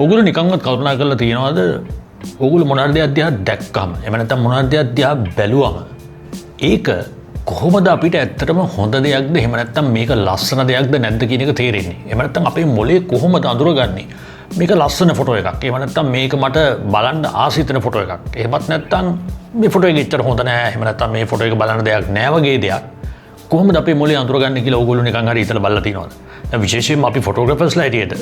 ඔගොල්ලෝ නිකන්වත් කල්පනා කරලා තියෙනවද ඔගොල්ලෝ මොනවාද අධ්‍යා දැක්කම එහෙම නැත්නම් මොනවාද අධ්‍යා බැලුවම ඒක කොහොමද අපිට ඇත්තටම හොඳ දෙයක්ද එහෙම නැත්නම් මේක ලස්සන දෙයක්ද නැද්ද කියන එක තේරෙන්නේ. එහෙම නැත්නම් අපේ මොලේ කොහොමද අඳුරගන්නේ මේක ලස්සන ෆොටෝ එකක්. එහෙම නැත්නම් මේක මට බලන්න ආසිතන ෆොටෝ එකක්. එහෙමත් නැත්නම් මේ ෆොටෝ එක ඉච්චර හොඳ නෑ. එහෙම නැත්නම් මේ ෆොටෝ එක බලන්න දෙයක් නෑ වගේ දෙයක්. කොහොමද අපේ මොලේ අඳුරගන්නේ කියලා ඕගොල්ලෝ නිකන් හරි හිතලා බලලා තියෙනවද? දැන් විශේෂයෙන්ම අපි ෆොටෝග්‍රැෆර්ස්ලා හැටියට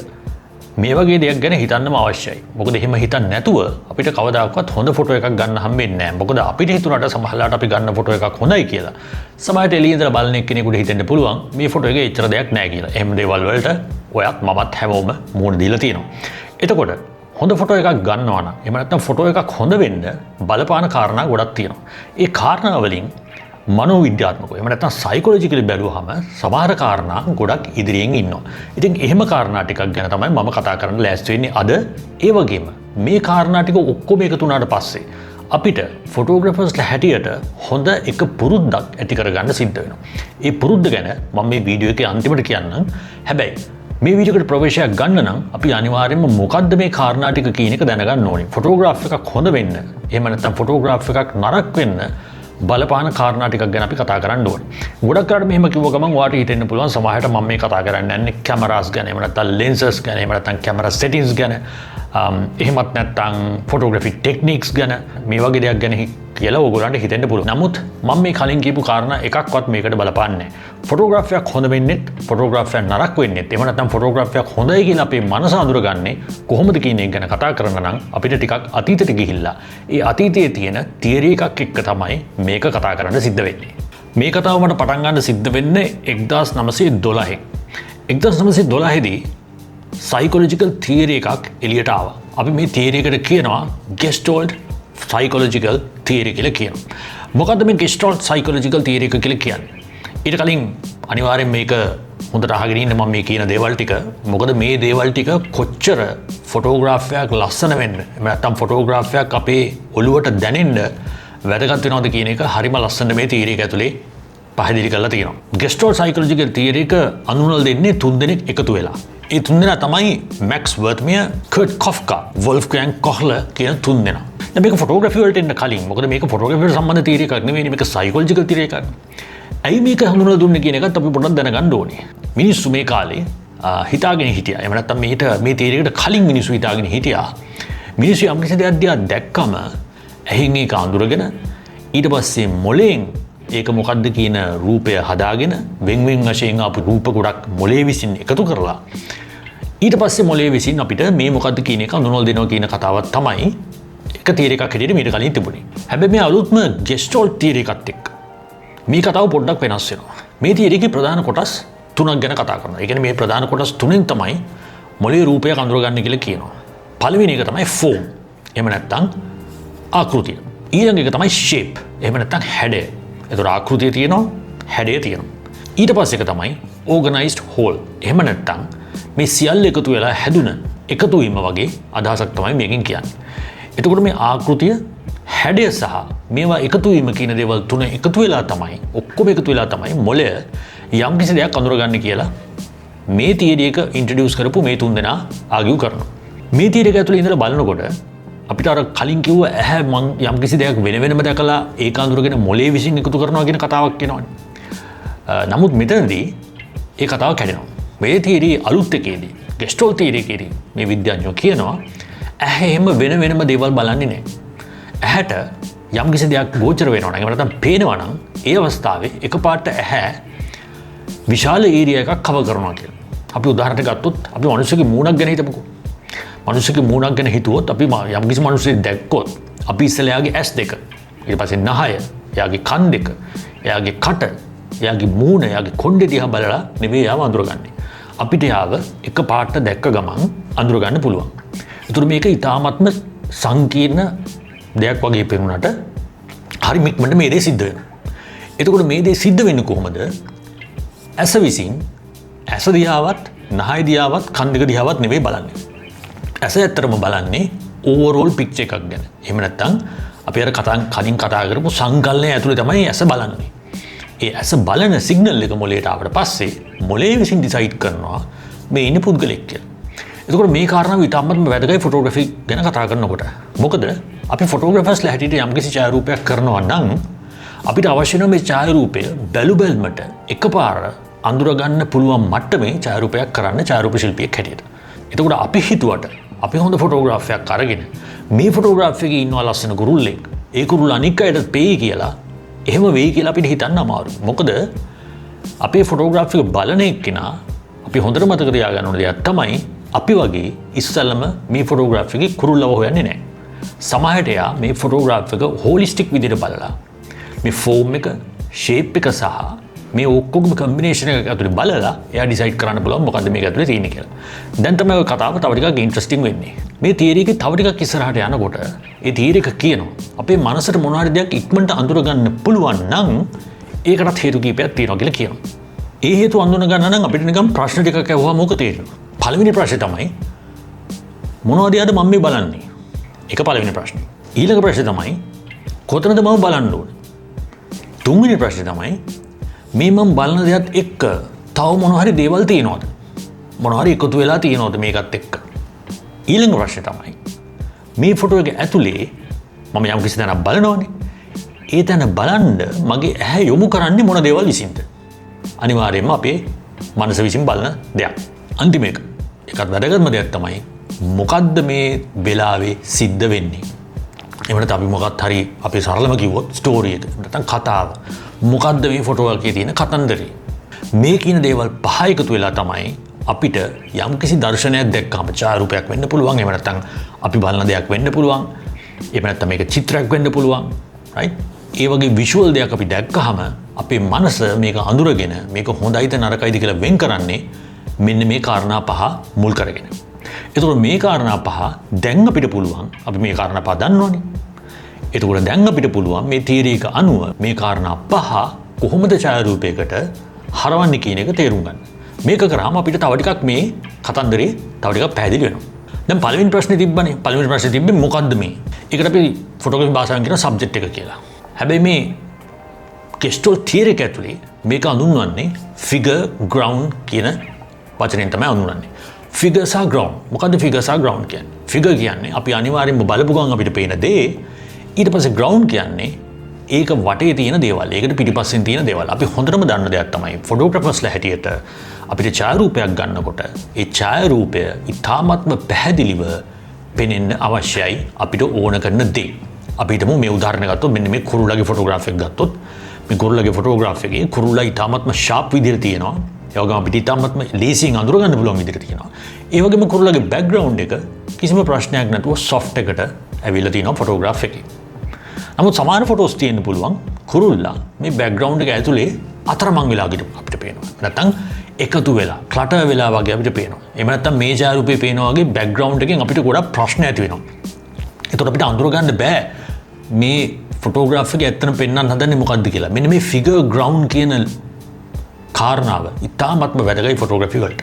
මේ වගේ දෙයක් ගැන හිතන්නම අවශ්‍යයි. මොකද එහෙම හිතන්නේ නැතුව අපිට කවදාකවත් හොඳ ෆොටෝ එකක් ගන්න හම්බෙන්නේ නැහැ. මොකද අපිට හිතුණාට සමහරවිට අපි ගන්න ෆොටෝ එකක් හොඳයි කියලා. සමහරවිට එළියේ ඉඳලා බලන එක්කෙනෙකුට හිතෙන්න පුළුවන් මේ ෆොටෝ එකේ එච්චර දෙයක් නැහැ කියලා. එහෙම දේවල් වලට ඔයත් මමත් හැමෝම මුහුණ දීලා තියෙනවා. එතකොට හොඳ ෆොටෝ එකක් ගන්නවා නම් එහෙම නැත්නම් ෆොටෝ එකක් හොඳ වෙන්න බලපාන කාරණා ගොඩක් තියෙනවා. ඒ කාරණා වලින් මනෝවිද්‍යාත්මකව එහෙම නැත්නම් සයිකොලොජිකලි බැලුවහම සමහර කාරණා ගොඩක් ඉදිරියෙන් ඉන්නවා. ඉතින් එහෙම කාරණා ටිකක් ගැන තමයි මම කතා කරන්න ලෑස්ති වෙන්නේ අද. ඒ වගේම මේ කාරණා ටික ඔක්කොම එකතු වුණාට පස්සේ අපිට ෆොටෝග්‍රැෆර්ස්ලා හැටියට හොඳ එක පුරුද්දක් ඇති කරගන්න සිද්ධ වෙනවා. ඒ පුරුද්ද ගැන මම මේ වීඩියෝ එකේ අන්තිමට කියන්නම්. හැබැයි මේ වීඩියෝ එකට ප්‍රවේශයක් ගන්න නම් අපි අනිවාර්යයෙන්ම මොකද්ද මේ කාරණා ටික කියන එක දැනගන්න ඕනේ. ෆොටෝග්‍රාෆ් එකක් හොඳ වෙන්න එහෙම නැත්නම් ෆොටෝග්‍රාෆ් එකක් නරක වෙන්න බලපාන කාරණා ටිකක් ගැන අපි කතා කරන්න ඕනේ. ගොඩක් කරලා මෙහෙම කිව්ව ගමන් ඔයාට හිතෙන්න පුළුවන් සමහරට මම මේ කතා කරන්නේ නැහැ කැමරාස් ගැන එහෙම නැත්නම් ලෙන්සස් ගැන එහෙම නැත්නම් කැමරා සෙටින්ග්ස් ගැන එහෙමත් නැත්නම් ෆොටෝග්‍රැෆි ටෙක්නික්ස් ගැන මේ වගේ දෙයක් ගැන කියලා ඕගොල්ලන්ට හිතෙන්න පුළුවන්. නමුත් මම මේ කලින් කියපු කාරණා එකක්වත් මේකට බලපාන්නේ නැහැ. ෆොටෝග්‍රාෆියක් හොඳ වෙන්නෙත් ෆොටෝග්‍රාෆියක් නරක වෙන්නෙත් එහෙම නැත්නම් ෆොටෝග්‍රාෆියක් හොඳයි කියලා අපේ මනස අඳුරගන්නේ කොහොමද කියන එක ගැන කතා කරන නම් අපිට ටිකක් අතීතයට ගිහිල්ලා ඒ අතීතයේ තියෙන තියරි එකක් එක්ක තමයි මේක කතා කරන්න සිද්ධ වෙන්නේ. මේ කතාව මට පටන් ගන්න සිද්ධ වෙන්නේ 1912. 1912 දී සයිකොලොජිකල් තියරි එකක් එළියට ආවා. අපි මේ තියරි එකට කියනවා ගෙස්ටෝල්ට් සයිකොලොජිකල් තියරි කියලා කියනවා. මොකද්ද මේ ගෙස්ටෝල්ට් සයිකොලොජිකල් තියරි එක කියලා කියන්නේ? ඊට කලින් අනිවාර්යෙන් මේක හොඳට අහගෙන ඉන්න මම මේ කියන දේවල් ටික. මොකද මේ දේවල් ටික කොච්චර ෆොටෝග්‍රාෆියක් ලස්සන වෙන්න එහෙම නැත්නම් ෆොටෝග්‍රාෆියක් අපේ ඔළුවට දැනෙන්න වැදගත් වෙනවද කියන එක හරිම ලස්සන මේ තියරි එක ඇතුලේ පැහැදිලි කරලා තියෙනවා. ගෙස්ටෝල්ට් සයිකොලොජිකල් තියරි එක අඳුනලා දෙන්නේ තුන් දෙනෙක් එකතු වෙලා. ඒ තුන් දෙනා තමයි මැක්ස් වර්ත්මියර්, කර්ට් කොෆ්කා, වොල්ෆ්ගැන්ග් කොහ්ලර් කියන තුන් දෙනා. දැන් මේක ෆොටෝග්‍රැෆි වලට එන්න කලින් මොකද මේක ෆොටෝග්‍රැෆිට සම්බන්ධ තියරි එකක් නෙවෙයි මේක සයිකොලොජිකල් තියරි එකක්. ඇයි මේක හඳුනලා දුන්නේ කියන එකත් අපි පොඩ්ඩක් දැනගන්න ඕනේ. මිනිස්සු මේ කාලේ හිතාගෙන හිටියා. එහෙම නැත්නම් මේ තියරි එකට කලින් මිනිස්සු හිතාගෙන හිටියා. මිනිස්සු යම් කිසි දෙයක් දිහා දැක්කම ඇහින් ඒක අඳුරගෙන ඊට පස්සේ මොලෙන් ඒක මොකද්ද කියන රූපය හදාගෙන වෙන් වෙන් වශයෙන් ආපු රූප ගොඩක් මොලේ විසින් එකතු කරලා ඊට පස්සේ මොලේ විසින් අපිට මේ මොකද්ද කියන එක අඳුනලා දෙනවා කියන කතාවක් තමයි එක තියරි එකක් හැටියට මීට කලින් තිබුණේ. හැබැයි මේ අලුත්ම ගෙස්ටෝල්ට් තියරි එකත් එක්ක මේ කතාව පොඩ්ඩක් වෙනස් වෙනවා. මේ තියරි එකේ ප්‍රධාන කොටස් තුනක් ගැන කතා කරනවා. ඒ කියන්නේ මේ ප්‍රධාන කොටස් තුනෙන් තමයි මොලේ රූපයක් අඳුරගන්නේ කියලා කියනවා. පළවෙනි එක තමයි ෆෝම්. එහෙම නැත්නම් ආකෘතිය. ඊළඟ එක තමයි ෂේප්. එහෙම නැත්නම් හැඩය. ඒතර ආකෘතිය තියෙනවා, හැඩය තියෙනවා. ඊට පස්සේ එක තමයි ඕගනයිස්ඩ් හෝල්. එහෙම නැත්නම් මේ සියල්ල එකතු වෙලා හැදුන එකතු වීම වගේ අදහසක් තමයි මේකෙන් කියන්නේ. එතකොට මේ ආකෘතිය, හැඩය සහ මේවා එකතු වීම කියන දේවල් තුන එකතු වෙලා තමයි ඔක්කොම එකතු වෙලා තමයි මොළය යම් කිසි දෙයක් අඳුරගන්නේ කියලා මේ තියරි එක ඉන්ට්‍රොඩියුස් කරපු මේ තුන් දෙනා ආගියු කරනවා. මේ තියරි එක ඇතුලේ ඉඳලා බලනකොට අපිට අර කලින් කිව්ව ඇහැ මං යම් කිසි දෙයක් වෙන වෙනම දැකලා ඒක අඳුරගෙන මොලේ විසින් එකතු කරනවා කියන කතාවක් එනවනේ. නමුත් මෙතනදී ඒ කතාව කැඩෙනවා. මේ තියරි අලුත් එකේදී ගෙස්ටෝල්ට් තියරි එකේදී මේ විද්‍යාඥයෝ කියනවා ඇහැ එහෙම වෙන වෙනම දේවල් බලන්නේ නැහැ. ඇහැට යම් කිසි දෙයක් ගෝචර වෙනවා නම් එහෙම නැත්නම් පේනවා නම් ඒ අවස්ථාවේ එකපාරට ඇහැ විශාල ඒරියා එකක් කවර් කරනවා කියලා. අපි උදාහරණයක් ගත්තොත් අපි මිනිස්සුගේ මූණක් ගැන හිතමුකෝ. මිනිස්සුගේ මූණක් ගැන හිතුවොත් අපි යම් කිසි මිනිස්සෙක් දැක්කොත් අපි ඉස්සෙල්ලා එයාගේ ඇස් දෙක, ඊට පස්සේ නහය, එයාගේ කන් දෙක, එයාගේ කට, එයාගේ මූණ, එයාගේ කොණ්ඩේ දිහා බලලා නෙවෙයි එයාව අඳුරගන්නේ. අපිට එයාව එකපාරට දැක්ක ගමන් අඳුරගන්න පුළුවන්. ඒතර මේක ඊටාත්ම සංකීර්ණ දෙයක් වගේ පේනුනට හරි ඉක්මනට මේ දේ සිද්ධ වෙනවා. එතකොට මේ දේ සිද්ධ වෙන්නේ කොහොමද? ඇස විසින් ඇස දිහාවත්, නහය දිහාවත්, කන් දෙක දිහාවත් නෙවෙයි බලන්නේ. ඇස ඇත්තටම බලන්නේ ඕවරෝල් පික්චර් එකක් ගැන. එහෙම නැත්නම් අපි අර කලින් කතා කරපු සංකල්පය ඇතුලේ තමයි ඇස බලන්නේ. ඒ ඇස බලන සිග්නල් එක මොලේට ආවට පස්සේ මොලේ විසින් ඩිසයිඩ් කරනවා මේ ඉන්න පුද්ගලෙක් කියලා. එතකොට මේ කාරණාව ඉතාමත්ම වැදගත් ෆොටෝග්‍රැෆි ගැන කතා කරනකොට. මොකද අපි ෆොටෝග්‍රැෆර්ස්ලා හැටියට යම්කිසි ඡායාරූපයක් කරනවා නම් අපිට අවශ්‍ය වෙන මේ ඡායාරූපය බැලුබැල්මට එකපාර අඳුරගන්න පුළුවන් මට්ටමේ ඡායාරූපයක් කරන්න ඡායාරූප ශිල්පියෙක් හැටියට. එතකොට අපි හිතුවට අපි හොඳ ෆොටෝග්‍රාෆයක් අරගෙන මේ ෆොටෝග්‍රාෆ් එකේ ඉන්නවා ලස්සන කුරුල්ලෙක්. ඒ කුරුල්ල අනික් අයට පෙයි කියලා එහෙම වෙයි කියලා අපිට හිතන්න අමාරුයි. මොකද අපේ ෆොටෝග්‍රාෆ් එක බලන එක්කෙනා අපි හොඳට මතක තියාගන්න ඕන දෙයක් තමයි අපි වගේ ඉස්සෙල්ලම මේ ෆොටෝග්‍රාෆ් එකේ කුරුල්ලව හොයන්නේ නැහැ. සමහරට එයා මේ ෆොටෝග්‍රාෆ් එක හෝලිස්ටික් විදිහට බලලා මේ ෆෝම් එක, ෂේප් එක සහ මේ ඔක්කොගම කම්බිනේෂන් එක ඇතුලේ බලලා එයා ඩිසයිඩ් කරන්න පුළුවන් මොකද්ද මේක ඇතුලේ තියෙන්නේ කියලා. දැන් තමයි ඔය කතාව තව ටිකක් ඉන්ට්‍රස්ටිං වෙන්නේ. මේ තියරි එකේ තව ටිකක් ඉස්සරහට යනකොට ඒ තියරි එක කියනවා අපේ මනසට මොන හරි දෙයක් ඉක්මනට අඳුර ගන්න පුළුවන් නම් ඒකටත් හේතු කීපයක් තියෙනවා කියලා කියනවා. ඒ හේතු අඳුන ගන්න නම් අපිට නිකන් ප්‍රශ්න ටිකක් අහුවා මොකද තේරෙනවා. පළවෙනි ප්‍රශ්නේ තමයි මොනවද යාද මම මේ බලන්නේ? ඒක පළවෙනි ප්‍රශ්නේ. ඊළඟ ප්‍රශ්නේ තමයි කොතනද මම බලන්න ඕනේ? තුන්වෙනි ප්‍රශ්නේ තමයි මේ මම බලන දේත් එක්ක තව මොන හරි දේවල් තියෙනවද? මොන හරි එකතු වෙලා තියෙනවද මේකත් එක්ක? ඊළඟ ප්‍රශ්නේ තමයි මේ ෆොටෝ එක ඇතුලේ මම යම් කිසි තැනක් බලනවනේ. ඒ තැන බලන්න මගේ ඇහැ යොමු කරන්නේ මොන දේවල් විසින්ද? අනිවාර්යයෙන්ම අපේ මනස විසින් බලන දෙයක්. අන්තිම එක. ඒකත් වැදගත්ම දෙයක් තමයි මොකද්ද මේ වෙලාවේ සිද්ධ වෙන්නේ? එහෙම නැත්නම් අපි මොකක්ද හරි අපි සරලම කිව්වොත් ස්ටෝරි එක නැත්නම් කතාව. මොකද්ද මේ ෆොටෝ එකේ තියෙන කතන්දරේ? මේ කියන දේවල් පහ එකතු වෙලා තමයි අපිට යම්කිසි දර්ශනයක් දැක්කම ඡායාරූපයක් වෙන්න පුළුවන්. එහෙම නැත්නම් අපි බලන දෙයක් වෙන්න පුළුවන්. එහෙම නැත්නම් මේක චිත්‍රයක් වෙන්න පුළුවන්. right? ඒ වගේ විෂුවල් දෙයක් අපි දැක්කහම අපේ මනස මේක අඳුරගෙන මේක හොඳයිද නරකයිද කියලා වෙන් කරන්නේ මෙන්න මේ කාරණා පහ මුල් කරගෙන. එතකොට මේ කාරණා පහ දැන් අපිට පුළුවන් අපි මේ කාරණා පහ දන්නවනේ. එතකොට දැන් අපිට පුළුවන් මේ තියරි එක අනුව මේ කාරණා පහ කොහොමද ඡායාරූපයකට හරවන්නේ කියන එක තේරුම් ගන්න. මේක කරාම අපිට තව ටිකක් මේ කතන්දරේ තව ටිකක් පැහැදිලි වෙනවා. දැන් පළවෙනි ප්‍රශ්නේ තිබ්බනේ. පළවෙනි ප්‍රශ්නේ තිබ්බේ මොකද්ද මේ? ඒකට අපි ෆොටෝග්‍රැෆි භාෂාවෙන් කියන සබ්ජෙක්ට් එක කියලා. හැබැයි මේ ගෙස්ටෝල් තියරි එක ඇතුලේ මේක අඳුන්වන්නේ ෆිගර් ග්‍රවුන්ඩ් කියන වචනෙන් තමයි අඳුන්වන්නේ. ෆිගර් සහ ග්‍රවුන්ඩ්. මොකද්ද ෆිගර් සහ ග්‍රවුන්ඩ් කියන්නේ? ෆිගර් කියන්නේ අපි අනිවාර්යෙන්ම බලපු ගමන් අපිට පේන දේ. ඊට පස්සේ ග්‍රවුන්ඩ් කියන්නේ ඒක වටේ තියෙන දේවල්. ඒකට පිටිපස්සෙන් තියෙන දේවල්. අපි හොඳටම දන්න දෙයක් තමයි ෆොටෝග්‍රැෆර්ස්ලා හැටියට අපිට ඡායාරූපයක් ගන්නකොට ඒ ඡායාරූපය ඉතාමත්ම පැහැදිලිව පෙනෙන්න අවශ්‍යයි අපිට ඕන කරන දේ. අපි හිතමු මේ උදාහරණ ගත්තොත් මෙන්න මේ කුරුල්ලගේ ෆොටෝග්‍රාෆ් එක ගත්තොත් මේ කුරුල්ලගේ ෆොටෝග්‍රාෆ් එකේ කුරුල්ලා ඉතාමත්ම ෂාප් විදිහට තියෙනවා. ඒ වගේම අපිට ඉතාමත්ම ලේසියෙන් අඳුර ගන්න පුළුවන් විදිහට තියෙනවා. ඒ වගේම කුරුල්ලගේ බෑග්ග්‍රවුන්ඩ් එක කිසිම ප්‍රශ්නයක් නැතුව සොෆ්ට් එකට ඇවිල්ලා තියෙනවා ෆොටෝග්‍රාෆ් එකේ. නමුත් සමාන ෆොටෝස් තියෙන්න පුළුවන් කුරුල්ලා මේ බෑග්ග්‍රවුන්ඩ් එක ඇතුලේ අතරමං වෙලා අපිට පේනවා. නැත්තම් එකතු වෙලා ක්ලටර් වෙලා වගේ අපිට පේනවා. එහෙම නැත්තම් මේ ඡායාරූපේ පේනවා වගේ බෑග්ග්‍රවුන්ඩ් එකෙන් අපිට ගොඩක් ප්‍රශ්න ඇති වෙනවා. ඒකට අපිට අඳුර ගන්න බෑ මේ ෆොටෝග්‍රාෆ් එකේ ඇත්තටම පෙන්වන්න හදන්නේ මොකද්ද කියලා. මෙන්න මේ ෆිගර් ග්‍රවුන්ඩ් කියන කාරණාව ඉතාමත්ම වැදගත් ෆොටෝග්‍රැෆි වලට.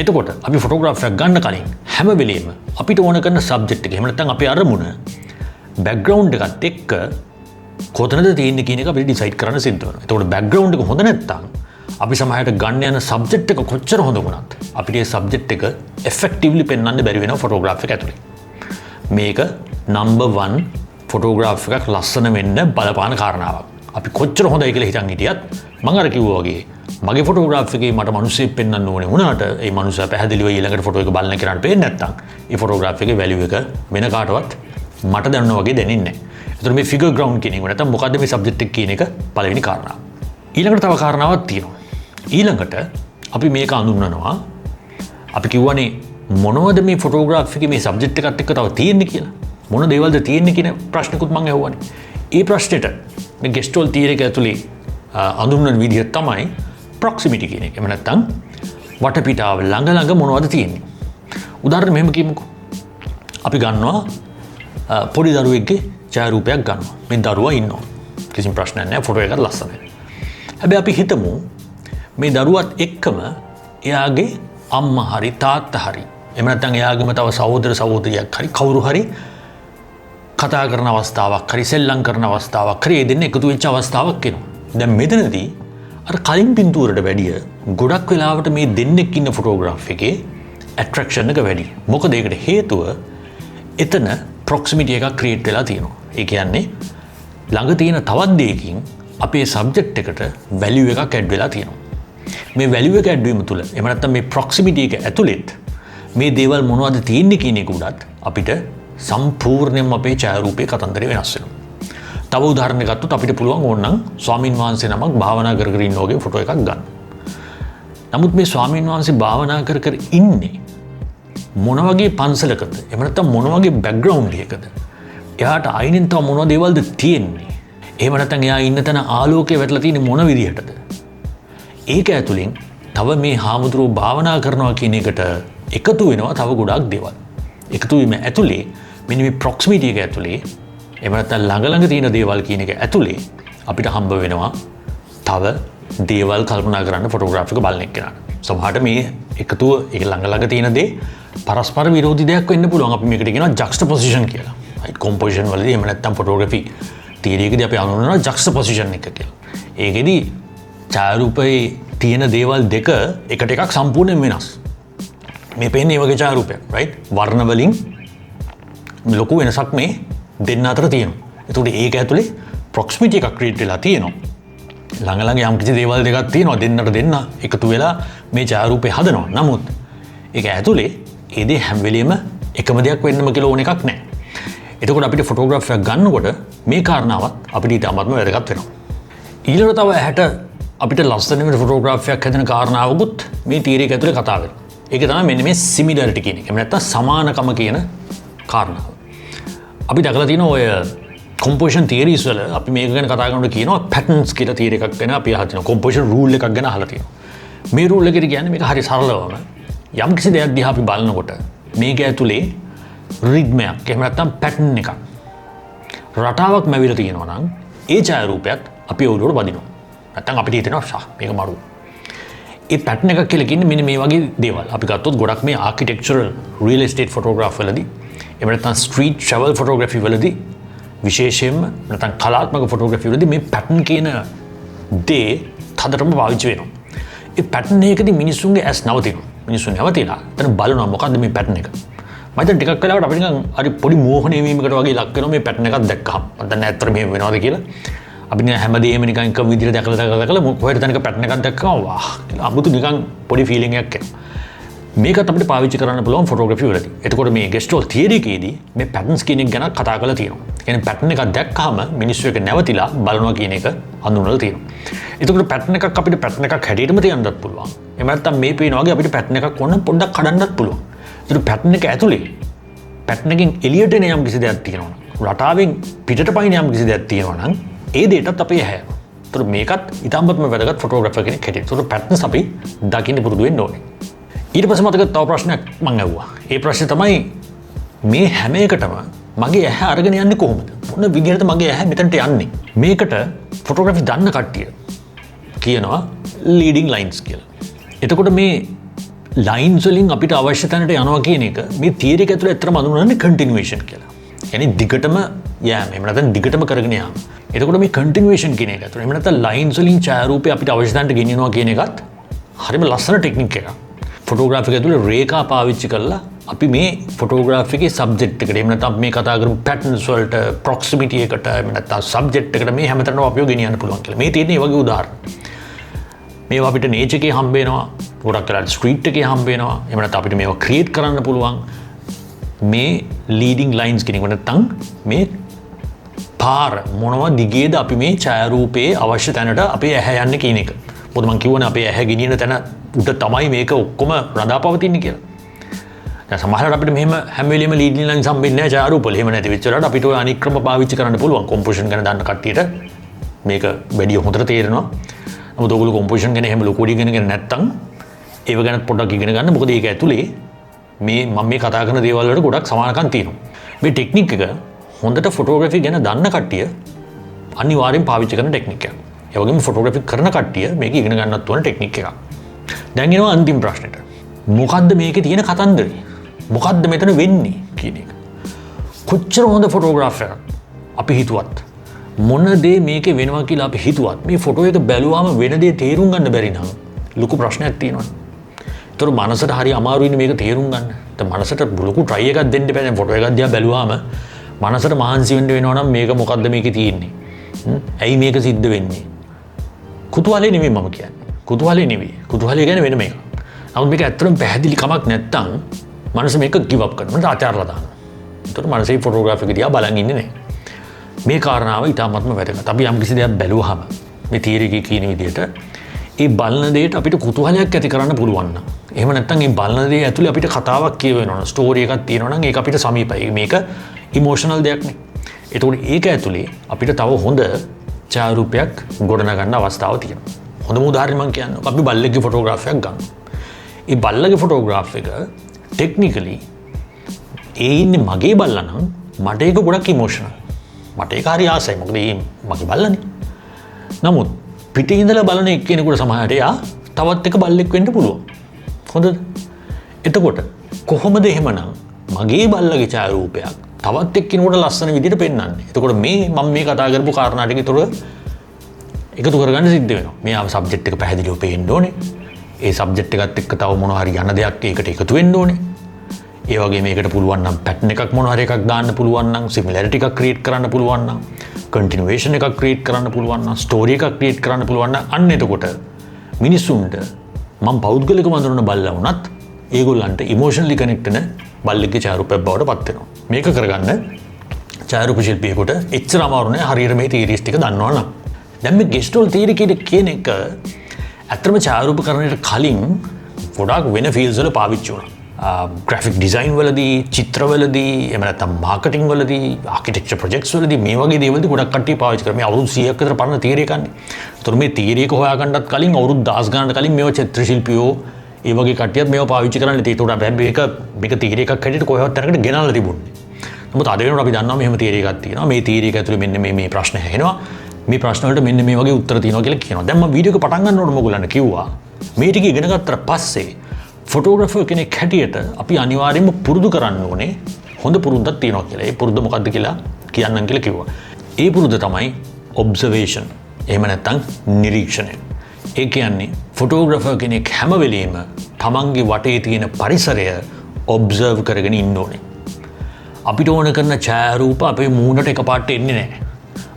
එතකොට අපි ෆොටෝග්‍රාෆ් එකක් ගන්න කලින් හැම වෙලෙම අපිට ඕන කරන සබ්ජෙක්ට් එක එහෙම නැත්නම් අපේ අරමුණ බෑග්ග්‍රවුන්ඩ් එකත් එක්ක කොතනද තියෙන්නේ කියන එක අපිට ඩිසයිඩ් කරන්න සිද්ධ වෙනවා. එතකොට බෑග්ග්‍රවුන්ඩ් එක හොඳ නැත්නම් අපි සමහරට ගන්න යන සබ්ජෙක්ට් එක කොච්චර හොඳ වුණත් අපිට ඒ සබ්ජෙක්ට් එක එෆෙක්ටිව්ලි පෙන්වන්න බැරි වෙනවා ෆොටෝග්‍රාෆ් එක ඇතුලේ. මේක නම්බර් 1 ෆොටෝග්‍රාෆ් එකක් ලස්සන වෙන්න බලපාන කාරණාවක්. අපි කොච්චර හොඳයි කියලා හිතන් හිටියත් මම අර කිව්වා වගේ මගේ ෆොටෝග්‍රාෆ් එකේ මට මිනිස්සෙක් පෙන්වන්න ඕනේ වුණාට ඒ මිනිසා පැහැදිලිව ඊළඟට ෆොටෝ එක බලන කෙනාට පේන්නේ නැත්නම් ඒ ෆොටෝග්‍රාෆ් එකේ වැලියු එක වෙන කාටවත් මට දැනනවා වගේ දැනෙන්නේ නැහැ. ඒතර මේ ෆිගර් ග්‍රවුන්ඩ් කියන එක නැත්නම් මොකද්ද මේ සබ්ජෙක්ට් එක කියන එක පළවෙනි කාරණාව. ඊළඟට තව කාරණාවක් තියෙනවා. ඊළඟට අපි මේක අඳුන්වනවා අපි කියවනේ මොනවද මේ ෆොටෝග්‍රාෆ් එකේ මේ සබ්ජෙක්ට් එකත් එක්ක තව තියෙන්නේ කියලා. මොන දේවල්ද තියෙන්නේ කියන ප්‍රශ්නකුත් මම අහුවානේ. ඒ ප්‍රශ්නෙට මේ ගෙස්ටෝල් තියරි එක ඇතුලේ අඳුන්වන විදිහ තමයි ප්‍රොක්සිමිටි කියන එක. එහෙම නැත්නම් වටපිටාව ළඟ මොනවද තියෙන්නේ. උදාහරණ මෙහෙම කියමුකෝ. අපි ගන්නවා පොඩි දරුවෙක්ගේ ඡායාරූපයක් ගන්නවා. මේ දරුවා ඉන්නවා. කිසිම ප්‍රශ්නයක් නැහැ. ෆොටෝ එකත් ලස්සනයි. හැබැයි අපි හිතමු මේ දරුවත් එක්කම එයාගේ අම්මා හරි තාත්තා හරි එහෙම නැත්නම් එයාගේම තව සහෝදර සහෝදරියක් හරි කවුරු හරි කතා කරන අවස්ථාවක් හරි සෙල්ලම් කරන අවස්ථාවක් හරි ඒ දෙන්න එකතු වෙච්ච අවස්ථාවක් එනවා. දැන් මෙතනදී අර කලින් පින්තූරට වැඩිය ගොඩක් වෙලාවට මේ දෙන්නෙක් ඉන්න ෆොටෝග්‍රාෆ් එකේ ඇට්‍රැක්ෂන් එක වැඩි. මොකද ඒකට හේතුව එතන ප්‍රොක්සිමිටි එකක් ක්‍රියේට් වෙලා තියෙනවා. ඒ කියන්නේ ළඟ තියෙන තවත් දෙයකින් අපේ සබ්ජෙක්ට් එකට වැලියු එකක් ඇඩ් වෙලා තියෙනවා. මේ වැලියු එක ඇඩ් වීම තුළ එහෙම නැත්නම් මේ ප්‍රොක්සිමිටි එක ඇතුළෙත් මේ දේවල් මොනවද තියෙන්නේ කියන එක උඩත් අපිට සම්පූර්ණයෙන්ම අපේ ඡායාරූපයේ කතන්දරය වෙනස් වෙනවා. තව උදාහරණයක් ගත්තොත් අපිට පුළුවන් ඕනනම් ස්වාමින් වහන්සේ නමක් භාවනා කර කර ඉන්න වගේ ෆොටෝ එකක් ගන්න. නමුත් මේ ස්වාමින් වහන්සේ භාවනා කර කර ඉන්නේ මොන වගේ පන්සලකද? එහෙම නැත්නම් මොන වගේ බෑග්ග්‍රවුන්ඩ් එකකද? එයාට අයිනෙන් තව මොන දේවල්ද තියෙන්නේ? එහෙම නැත්නම් එයා ඉන්න තැන ආලෝකය වැටලා තියෙන්නේ මොන විදිහටද? ඒක ඇතුලින් තව මේ හාමුදුරුවෝ භාවනා කරනවා කියන එකට එකතු වෙනවා තව ගොඩාක් දේවල්. එකතු වීම ඇතුලේ මෙන්න මේ ප්‍රොක්සිමිටි එක ඇතුලේ එහෙම නැත්නම් ළඟ ළඟ තියෙන දේවල් කියන එක ඇතුලේ අපිට හම්බ වෙනවා තව දේවල් කල්පනා කරන්න ෆොටෝග්‍රාෆ් එක බලන එක්කනට. සමහරට මේ එකතුව ඒක ළඟ ළඟ තියෙන දේ පරස්පර විරෝධී දෙයක් වෙන්න පුළුවන්. අපි මේකට කියනවා ජක්ස්ටපොසිෂන් කියලා. රයිට් කොම්පොසිෂන් වලදී එහෙම නැත්නම් ෆොටෝග්‍රැෆි තියරියකදී අපි අඳුනනවා ජක්ස්ටපොසිෂන් එක කියලා. ඒකෙදී ඡායාරූපයේ තියෙන දේවල් දෙක එකට එකක් සම්පූර්ණයෙන් වෙනස්. මේ පේන්නේ මේ වගේ ඡායාරූපයක් රයිට් වර්ණ වලින් ලොකු වෙනසක් මේ දෙන්න අතර තියෙනවා. ඒතකොට ඒක ඇතුලේ ප්‍රොක්සිමිටි එකක් ක්‍රියේට් වෙලා තියෙනවා. ළඟ ළඟ යම් කිසි දේවල් දෙකක් තියෙනවා දෙන්නට දෙන්න එකතු වෙලා මේ ඡායාරූපේ හදනවා. නමුත් ඒක ඇතුලේ ඒ දේ හැම වෙලෙම එකම දෙයක් වෙන්නම කියලා ඕන එකක් නැහැ. එතකොට අපිට ෆොටෝග්‍රාෆ් එකක් ගන්නකොට මේ කාරණාවත් අපිට ඊටමත්ම වැදගත් වෙනවා. ඊළඟට තව ඇහැට අපිට ලස්සන වෙන ෆොටෝග්‍රාෆ් එකක් හදන කාරණාවකුත් මේ තියරි එක ඇතුලේ කතා වෙනවා. ඒක තමයි මෙන්න මේ සිමිලැරිටි කියන එක. එහෙම නැත්නම් සමානකම කියන කාරණාව. අපි දැකලා තියෙනවා ඔය කොම්පොසිෂන් තියරිස් වල අපි මේක ගැන කතා කරනකොට කියනවා පැටර්න්ස් කියලා තියරි එකක් ගැන අපි අහලා තියෙනවා. කොම්පොසිෂන් රූල් එකක් ගැන අහලා තියෙනවා. මේ රූල් එකේ කියන්නේ මේක හරි සරලවම යම් කිසි දෙයක් දිහා අපි බලනකොට මේක ඇතුලේ රිද්මයක් එහෙම නැත්නම් පැටර්න් එකක් රටාවක් මැවිලා තියෙනවා නම් ඒ ඡායාරූපයත් අපි ඔළුවට බදිනවා. නැත්නම් අපිට හිතෙනවා මේක මරු. ඒ පැටර්න් එකක් කියලා කියන්නේ මෙන්න මේ වගේ දේවල්. අපි ගත්තොත් ගොඩක් මේ ආකිටෙක්චරල් රියල් එස්ටේට් ෆොටෝග්‍රාෆ් වලදී එහෙම නැත්නම් ස්ට්‍රීට් ට්‍රැවල් ෆොටෝග්‍රැෆි වලදී විශේෂයෙන්ම නැත්නම් කලාත්මක ෆොටෝග්‍රැෆි වලදී මේ පැටර්න් කියන දේ හදටම පාවිච්චි වෙනවා. ඒ පැටර්න් එකකදී මිනිස්සුන්ගේ ඇස් නවතිනවා. මිනිස්සු නැවතිලා එතන බලනවා මොකද්ද මේ පැටර්න් එක. මම දැන් ටිකක් වෙලාවට අපිට නිකන් හරි පොඩි මෝහණය වීමකට වගේ ලක් වෙනවා මේ පැටර්න් එකක් දැක්කහම. මම දැන් ඇත්තට මෙහෙම වෙනවද කියලා. අපි නිකන් හැමදේම නිකන් එක විදිහට දැකලා කොහෙද තැනක පැටර්න් එකක් දැක්කම වාහ් කියලා අමුතු නිකන් පොඩි ෆීලිං එකක් එනවා. මේකත් අපිට පාවිච්චි කරන්න පුළුවන් ෆොටෝග්‍රැෆි වලදී. එතකොට මේ ගෙස්ටෝල් තියරි එකේදී මේ පැටර්න්ස් කියන එක ගැන කතා කරලා තියෙනවා. ඒ කියන්නේ පැටර්න් එකක් දැක්කහම මිනිස්සු එක නැවතිලා බලනවා කියන එක හඳුන්වලා තියෙනවා. එතකොට පැටර්න් එකක් අපිට පැටර්න් එකක් හැටියටම තියන්නත් පුළුවන්. එහෙම නැත්නම් මේ පේන වගේ අපිට පැටර්න් එකක් ඕන පොඩ්ඩක් කඩන්නත් පුළුවන්. ඒතර පැටර්න් එක ඇතුලේ පැටර්න් එකෙන් එළියට එන යම් කිසි දෙයක් තියෙනවා. රටාවෙන් පිටට පයින් යම් කිසි දෙයක් තියෙනවා නම් ඒ දෙයටත් අපේ ඇහැ. ඒතර මේකත් ඊටම්බත්ම වැදගත් ෆොටෝග්‍රැෆර් කෙනෙක් හැටියට. ඒතර පැටර්න්ස් අපි දකින්න පුරුදු වෙන්න ඕනේ. ඊට පස්සේ මතක තව ප්‍රශ්නයක් මම අහුවා. ඒ ප්‍රශ්නේ තමයි මේ හැම එකටම මගේ ඇහැ අරගෙන යන්නේ කොහොමද? මොන විදිහටද මගේ ඇහැ මෙතනට යන්නේ? මේකට ෆොටෝග්‍රැෆි දන්න කට්ටිය කියනවා ලීඩින් ලයින්ස් කියලා. එතකොට මේ ලයින්ස් වලින් අපිට අවශ්‍ය තැනට යනවා කියන එක මේ තියරි එක ඇතුළේ ඇත්තටම අඳුනන්නේ කන්ටිනියුේෂන් කියලා. يعني දිගටම යෑම. එහෙම නැත්නම් දිගටම කරගෙන යාම. එතකොට මේ කන්ටිනියුේෂන් කියන එක ඇතුළේ එහෙම නැත්නම් ලයින්ස් වලින් ඡායාරූපේ අපිට අවශ්‍ය තැනට ගෙනියනවා කියන එකත් හරිම ලස්සන ටෙක්නික් එකක්. ෆොටෝග්‍රාෆි එක ඇතුළේ රේඛා පාවිච්චි කරලා අපි මේ ෆොටෝග්‍රාෆි එකේ සබ්ජෙක්ට් එකට එහෙම නැත්නම් මේ කතා කරමු පැටර්න්ස් වලට ප්‍රොක්සිමිටි එකට එහෙම නැත්නම් සබ්ජෙක්ට් එකට මේ හැමතැනම අපිව ගෙනියන්න පුළුවන් කියලා. මේ තියෙන මේ වගේ උදාහරණ. මේවා අපිට නේචර් එකේ හම්බ වෙනවා. ගොඩක් වෙලාවට ස්ට්‍රීට් එකේ හම්බ වෙනවා. එහෙම නැත්නම් අපිට මේවා ක්‍රියේට් කරන්න පුළුවන්. මේ ලීඩින් ලයින්ස් කියන එක නැත්නම් මේ පාර මොනවා දිගේද අපි මේ ඡායාරූපයේ අවශ්‍ය තැනට අපේ ඇහැ යන්නේ කියන එක. මොකද මම කියවනේ අපේ ඇහැ ගෙනියන තැන උඩ තමයි මේක ඔක්කොම රඳාපවතින්නේ කියලා. දැන් සමහරවිට අපිට මෙහෙම හැම වෙලෙම ලීඩින් ලයින්ස් හම්බෙන්නේ නැහැ ඡායාරූපවල. එහෙම නැති වෙච්ච වෙලාවට අපිට ඔය අනික් ක්‍රම පාවිච්චි කරන්න පුළුවන්. කොම්පොසිෂන් ගැන දන්න කට්ටියට මේක වැඩි හොඳට තේරෙනවා. නමුත් ඔයගොල්ලෝ කොම්පොසිෂන් ගැන එහෙම ලොකු ඉගෙන නැත්තම් ඒව ගැන පොඩ්ඩක් ඉගෙන ගන්න. මොකද ඒක ඇතුලේ මේ මම මේ කතා කරන දේවල් වලට ගොඩක් සමානකම් තියෙනවා. මේ ටෙක්නික් එක හොඳට ෆොටෝග්‍රැෆි ගැන දන්න කට්ටිය අනිවාර්යෙන් පාවිච්චි කරන ටෙක්නික් එකක්. ඒ වගේම ෆොටෝග්‍රැෆි කරන කට්ටිය මේක ඉගෙන ගන්නත් ඕන ටෙක්නික් එකක්. දැන් එනවා අන්තිම ප්‍රශ්නෙට. මොකද්ද මේකේ තියෙන කතන්දරය? මොකද්ද මෙතන වෙන්නේ කියන එක. කොච්චර හොඳ ෆොටෝග්‍රාෆර් අපි හිතුවත් මොන දේ මේකේ වෙනවා කියලා අපි හිතුවත් මේ ෆොටෝ එක බැලුවාම වෙන දේ තේරුම් ගන්න බැරි නම් ලොකු ප්‍රශ්නයක් තියෙනවා. ඒතර මනසට හරි අමාරුයිනේ මේක තේරුම් ගන්න. දැන් මනසට ලොකු try එකක් දෙන්න බෑ. දැන් ෆොටෝ එකක් දිහා බැලුවාම මනසට මහන්සි වෙන්න වෙනවා නම් මේක මොකද්ද මේකේ තියෙන්නේ? ඇයි මේක සිද්ධ වෙන්නේ? කුතුහලේ නෙමෙයි මම කියන්නේ. කුතුහලේ නෙවෙයි. කුතුහලේ කියන්නේ වෙන මේක. නමුත් මේක ඇත්තටම පැහැදිලි කමක් නැත්තම් මනස මේක give up කරනවා. මනස අතහැරලා දානවා. ඒතර මනසේ ෆොටෝග්‍රාෆි එක දිහා බලන් ඉන්නේ නැහැ. මේ කාරණාව ඉතාමත්ම වැදගත්. අපි යම් කිසි දෙයක් බැලුවාම මේ තියරි එකේ කියන විදිහට ඒ බලන දෙයට අපිට කුතුහලයක් ඇති කරන්න පුළුවන් නම් එහෙම නැත්නම් මේ බලන දේ ඇතුලේ අපිට කතාවක් කියවෙනවා නම් ස්ටෝරි එකක් තියෙනවා නම් ඒක අපිට සමීපයි. මේක ඉමෝෂනල් දෙයක් නේ. ඒතකොට ඒක ඇතුලේ අපිට තව හොඳ ඡායාරූපයක් ගොඩනගන්න අවස්ථාවක් තියෙනවා. හොඳම උදාහරණයක් මම කියන්නම්. අපි බල්ලෙක්ගේ ෆොටෝග්‍රාෆ් එකක් ගන්න. ඒ බල්ලගේ ෆොටෝග්‍රාෆ් එක ටෙක්නිකලි ඒ ඉන්නේ මගේ බල්ලා නම් මට ඒක ගොඩක් ඉමෝෂනල්. මට ඒක හරි ආසයි. මොකද මේ මගේ බල්ලානේ. නමුත් පිටින් ඉඳලා බලන එක්කෙනෙකුට සමහරට එයා තවත් එක බල්ලෙක් වෙන්න පුළුවන්. හොඳද? එතකොට කොහොමද එහෙමනම් මගේ බල්ලගේ ඡායාරූපයක් තවත් එක්කෙනෙකුට ලස්සන විදිහට පෙන්වන්නේ? එතකොට මේ මම මේ කතා කරපු කාරණා ටික ඒතර එකතු කරගන්න සිද්ධ වෙනවා. මේ සබ්ජෙක්ට් එක පැහැදිලිව පේන්න ඕනේ. ඒ සබ්ජෙක්ට් එකත් එක්ක තව මොනවා හරි යන දෙයක් ඒකට එකතු වෙන්න ඕනේ. ඒ වගේ මේකට පුළුවන් නම් පැටර්න් එකක් මොනවා හරි එකක් දාන්න පුළුවන් නම් සිමිලැරිටි එකක් ක්‍රියේට් කරන්න පුළුවන් නම් කන්ටිනියුේෂන් එකක් ක්‍රියේට් කරන්න පුළුවන් නම් ස්ටෝරි එකක් ක්‍රියේට් කරන්න පුළුවන් නම් අන්න එතකොට මිනිස්සුන්ට මම පෞද්ගලික වඳුරන බල්ලා වුණත් ඒගොල්ලන්ට ඉමෝෂනලි කනෙක්ට් වෙන බල්ලෙක්ගේ ඡායාරූපයක් බවට පත් වෙනවා. මේක කරගන්න ඡායාරූප ශිල්පියෙකුට එච්චර අමාරු නෑ හරියට මේ තියරිස් ටික දන්නවනම්. දැන් මේ ගෙස්ටෝල් තියරි කියන එක ඇත්තම ඡායාරූපකරණයට කලින් ගොඩාක් වෙන ෆීල්ඩ්ස් වල පාවිච්චි වුණා. ග්‍රැෆික් ඩිසයින් වලදී, චිත්‍රවලදී, එහෙම නැත්නම් මාකටිං වලදී, ආකිටෙක්චර් ප්‍රොජෙක්ට්ස් වලදී මේ වගේ දේවල්දී ගොඩක් කට්ටිය පාවිච්චි කරා. මේ අවුරුදු 100ක් විතර පරණ තියරි එකක්නේ. ඒතර මේ තියරි එක හොයාගන්නත් කලින් අවුරුදු 10 ගණනකට කලින් මේව චිත්‍ර ශිල්පියෝ ඒ වගේ කට්ටියත් මේව පාවිච්චි කරන්න ඉතින් ඒකට මේක තියරි එකක් හැටියට කොහෙවත් තැනකට ගෙනල්ලා තිබුණේ. නමුත් අද වෙනකොට අපි දන්නවා මෙහෙම තියරි එකක් තියෙනවා. මේ තියරි එක ඇතුලේ මෙන්න මේ ප්‍රශ්න ඇහෙනවා. මේ ප්‍රශ්න වලට මෙන්න මේ වගේ උත්තර තියෙනවා කියලා කියනවා. දැන් මම වීඩියෝ එක පටන් ගන්නකොට මොගලන්ට කිව්වා මේ ටික ඉගෙන ගත්තට පස්සේ ෆොටෝග්‍රැෆර් කෙනෙක් හැටියට අපි අනිවාර්යයෙන්ම පුරුදු කරන්න ඕනේ හොඳ පුරුද්දක් තියෙනවා කියලා. ඒ පුරුද්ද මොකක්ද කියලා කියන්නම් කියලා කිව්වා. ඒ පුරුද්ද තමයි ඔබ්සර්වේෂන්. එහෙම නැත්නම් නිරීක්ෂණය. ඒ කියන්නේ ෆොටෝග්‍රැෆර් කෙනෙක් හැම වෙලෙම තමන්ගේ වටේ තියෙන පරිසරය ඔබ්සර්ව් කරගෙන ඉන්න ඕනේ. අපිට ඕන කරන ඡායාරූප අපේ මූණට එකපාරට එන්නේ නැහැ.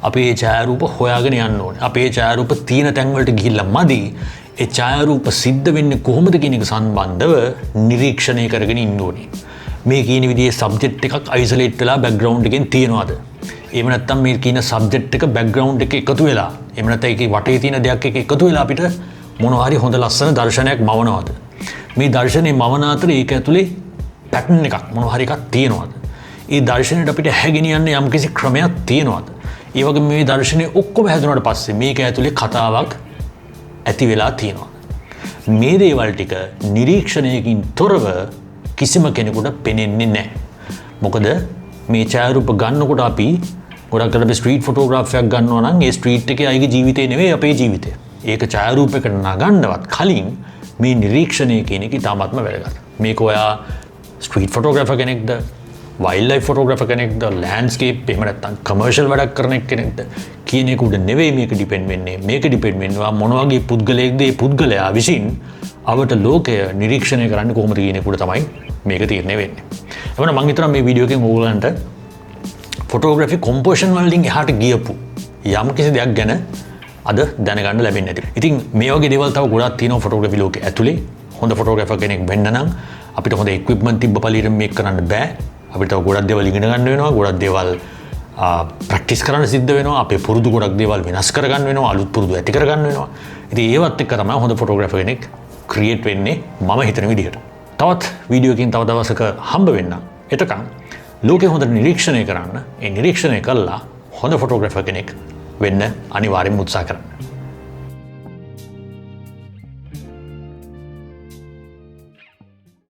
අපි ඒ ඡායාරූප හොයාගෙන යන්න ඕනේ. අපේ ඡායාරූප තියෙන තැන් වලට ගිහිල්ලා මදි. ඒ ඡායාරූප සිද්ධ වෙන්නේ කොහොමද කියන එක සම්බන්ධව නිරීක්ෂණය කරගෙන ඉන්න ඕනේ. මේ කියන විදිහේ සබ්ජෙක්ට් එකක් අයිසොලේට් වෙලා බෑග්ග්‍රවුන්ඩ් එකෙන් තියෙනවද? එහෙම නැත්නම් මේ කියන සබ්ජෙක්ට් එක බෑග්ග්‍රවුන්ඩ් එකේ එකතු වෙලා එහෙම නැත්නම් ඒකේ වටේ තියෙන දෙයක් එක්ක එකතු වෙලා අපිට මොනවා හරි හොඳ ලස්සන දර්ශනයක් මවනවද? මේ දර්ශනේ මවන අතර ඒක ඇතුලේ පැටර්න් එකක් මොනවා හරි එකක් තියෙනවද? ඒ දර්ශනයට අපිට හැගෙන යන්න යම්කිසි ක්‍රමයක් තියෙනවද? ඒ වගේ මේ දර්ශනේ ඔක්කොම හැදුනාට පස්සේ මේක ඇතුලේ කතාවක් ඇති වෙලා තියෙනවා. මේ දේවල් ටික නිරීක්ෂණයකින් තොරව කිසිම කෙනෙකුට පෙනෙන්නේ නැහැ. මොකද මේ ඡායාරූප ගන්නකොට අපි ගොඩක් කරලා ස්ට්‍රීට් ෆොටෝග්‍රාෆ් එකක් ගන්නවා නම් ඒ ස්ට්‍රීට් එකේ අයගේ ජීවිතේ නෙවෙයි අපේ ජීවිතය. ඒක ඡායාරූපයකට නගන්නවත් කලින් මේ නිරීක්ෂණය කියන එක ඉතාමත්ම වැදගත්. මේක ඔයා ස්ට්‍රීට් ෆොටෝග්‍රාෆර් කෙනෙක්ද, වයිල්ඩ් ලයිෆ් ෆොටෝග්‍රාෆර් කෙනෙක්ද, ලෑන්ඩ්ස්කේප් එහෙම නැත්නම් කමර්ෂල් වැඩක් කරන කෙනෙක්ද කියන එක උඩ නෙවෙයි මේක ඩිපෙන්ඩ් වෙන්නේ. මේක ඩිපෙන්ඩ් වෙනවා මොන වගේ පුද්ගලයෙක්ද ඒ පුද්ගලයා විසින් අවට ලෝකය නිරීක්ෂණය කරන්න කොහොමද කියන එක උඩ තමයි මේක තීරණය වෙන්නේ. එවනම් මම හිතනවා මේ වීඩියෝ එකෙන් ඕගොල්ලන්ට ෆොටෝග්‍රැෆි කොම්පොසිෂන් වලින් එහාට ගියපු යම් කිසි දෙයක් ගැන අද දැනගන්න ලැබෙන්නේ නැති. ඉතින් මේ වගේ දේවල් තව ගොඩක් තියෙනවා ෆොටෝග්‍රැෆි ලෝකේ ඇතුලේ. හොඳ ෆොටෝග්‍රැෆර් කෙනෙක් වෙන්න නම් අපිට හොඳ ඉක්විප්මන්ට් තිබ්බ පළියට මේක කරන්න බෑ. අපිට තව ගොඩක් දේවල් ඉගෙන ගන්න වෙනවා. ගොඩක් දේවල් ප්‍රැක්ටිස් කරන්න සිද්ධ වෙනවා. අපේ පුරුදු ගොඩක් දේවල් වෙනස් කරගන්න වෙනවා. අලුත් පුරුදු ඇති කරගන්න වෙනවා. ඉතින් ඒවත් එක්ක තමයි හොඳ ෆොටෝග්‍රැෆර් කෙනෙක් ක්‍රියේට් වෙන්නේ මම හිතන විදිහට. තවත් වීඩියෝ එකකින් තව දවසක හම්බ වෙන්න. එතකන් ලෝකේ හොඳ නිරීක්ෂණය කරන්න. ඒ නිරීක්ෂණය කළා හොඳ ෆොටෝග්‍රැෆර් කෙනෙක් වෙන්න අනිවාර්යෙන්ම උත්සාහ කරන්න.